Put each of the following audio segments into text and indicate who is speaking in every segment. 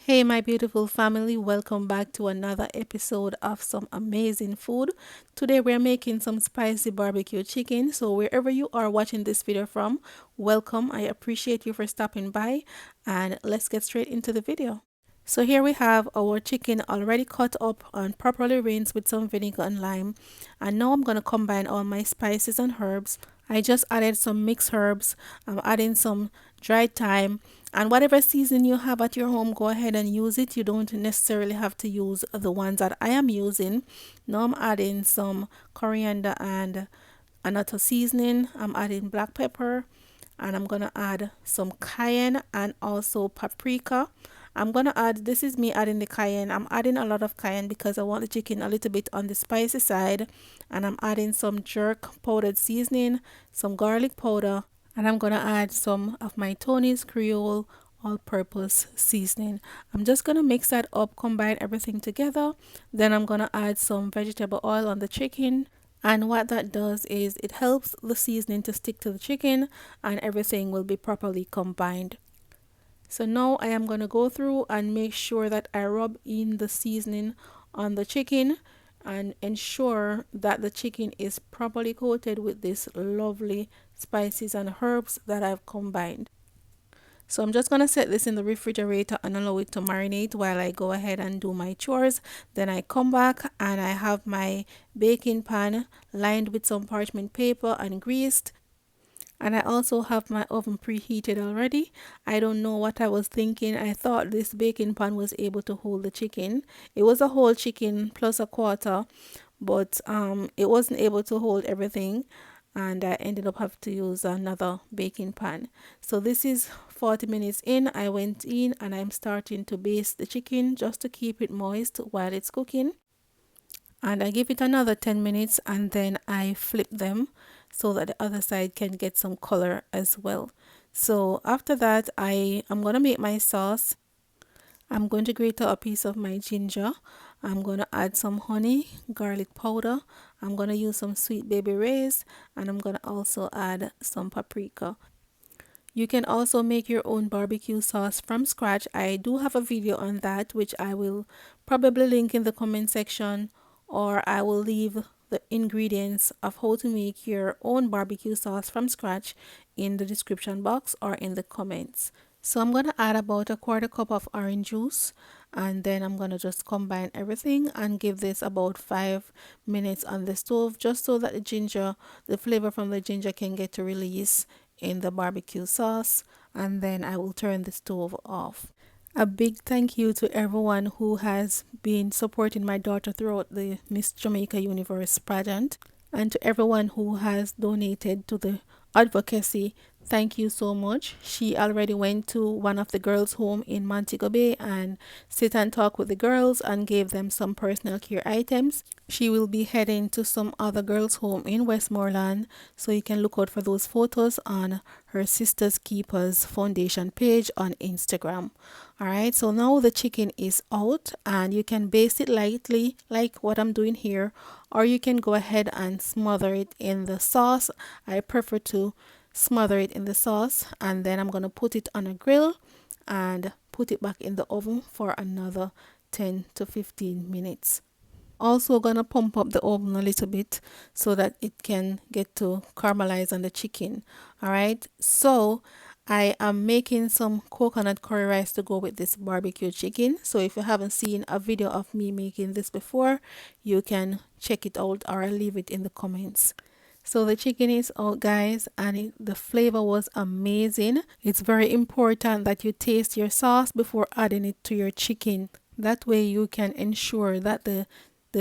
Speaker 1: Hey, my beautiful family, welcome back to another episode of some amazing food. Today, we're making some spicy barbecue chicken. So, wherever you are watching this video from, welcome. I appreciate you for stopping by, and let's get straight into the video. So, here we have our chicken already cut up and properly rinsed with some vinegar and lime. And now I'm going to combine all my spices and herbs. I just added some mixed herbs. I'm adding some dried thyme, and whatever season you have at your home, go ahead and use it. You don't necessarily have to use the ones that I am using. Now I'm adding some coriander and annatto seasoning. I'm adding black pepper, and I'm gonna add some cayenne and also paprika. I'm gonna add, this is me adding the cayenne. I'm adding a lot of cayenne because I want the chicken a little bit on the spicy side. And I'm adding some jerk powdered seasoning, some garlic powder, and I'm gonna add some of my Tony's Creole all-purpose seasoning. I'm just gonna mix that up, combine everything together. Then I'm gonna add some vegetable oil on the chicken. And what that does is it helps the seasoning to stick to the chicken and everything will be properly combined. So now I am going to go through and make sure that I rub in the seasoning on the chicken and ensure that the chicken is properly coated with this lovely spices and herbs that I've combined. So I'm just going to set this in the refrigerator and allow it to marinate while I go ahead and do my chores. Then I come back and I have my baking pan lined with some parchment paper and greased. And I also have my oven preheated already. I don't know what I was thinking. I thought this baking pan was able to hold the chicken. It was a whole chicken plus a quarter, but it wasn't able to hold everything, and I ended up having to use another baking pan. So this is 40 minutes in. I went in and I'm starting to baste the chicken just to keep it moist while it's cooking. And I give it another 10 minutes and then I flip them so that the other side can get some color as well. So after that, I am going to make my sauce. I'm going to grate a piece of my ginger. I'm going to add some honey, garlic powder. I'm going to use some sweet baby rays, and I'm going to also add some paprika. You can also make your own barbecue sauce from scratch. I do have a video on that, which I will probably link in the comment section, or I will leave the ingredients of how to make your own barbecue sauce from scratch in the description box or in the comments. So I'm going to add about a quarter cup of orange juice, and then I'm going to just combine everything and give this about 5 minutes on the stove just so that the flavor from the ginger can get to release in the barbecue sauce, and then I will turn the stove off. A big thank you to everyone who has been supporting my daughter throughout the Miss Jamaica Universe pageant, and to everyone who has donated to the advocacy. Thank you so much. She already went to one of the girls' home in Montego Bay and sit and talk with the girls and gave them some personal care items. She will be heading to some other girls' home in Westmoreland, so you can look out for those photos on her Sisters Keepers Foundation page on Instagram. Alright, so now the chicken is out and you can baste it lightly like what I'm doing here, or you can go ahead and smother it in the sauce. I prefer to smother it in the sauce, and then I'm going to put it on a grill and put it back in the oven for another 10 to 15 minutes. Also gonna pump up the oven a little bit so that it can get to caramelize on the chicken. All right, so I am making some coconut curry rice to go with this barbecue chicken. So if you haven't seen a video of me making this before, you can check it out, or I'll leave it in the comments. So the chicken is out, guys, and the flavor was amazing. It's very important that you taste your sauce before adding it to your chicken. That way you can ensure that the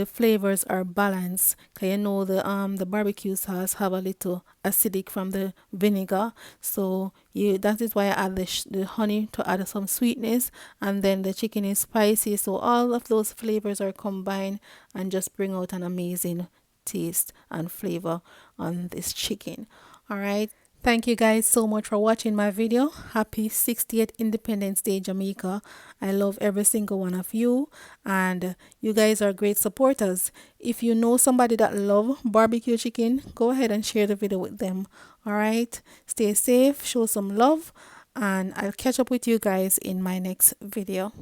Speaker 1: flavors are balanced. Cause you know the barbecue sauce have a little acidic from the vinegar, so that is why I add the honey to add some sweetness, and then the chicken is spicy, so all of those flavors are combined and just bring out an amazing taste and flavor on this chicken. All right, thank you guys so much for watching my video. Happy 60th Independence Day, Jamaica. I love every single one of you, and you guys are great supporters. If you know somebody that love barbecue chicken, go ahead and share the video with them. All right, stay safe, show some love, and I'll catch up with you guys in my next video.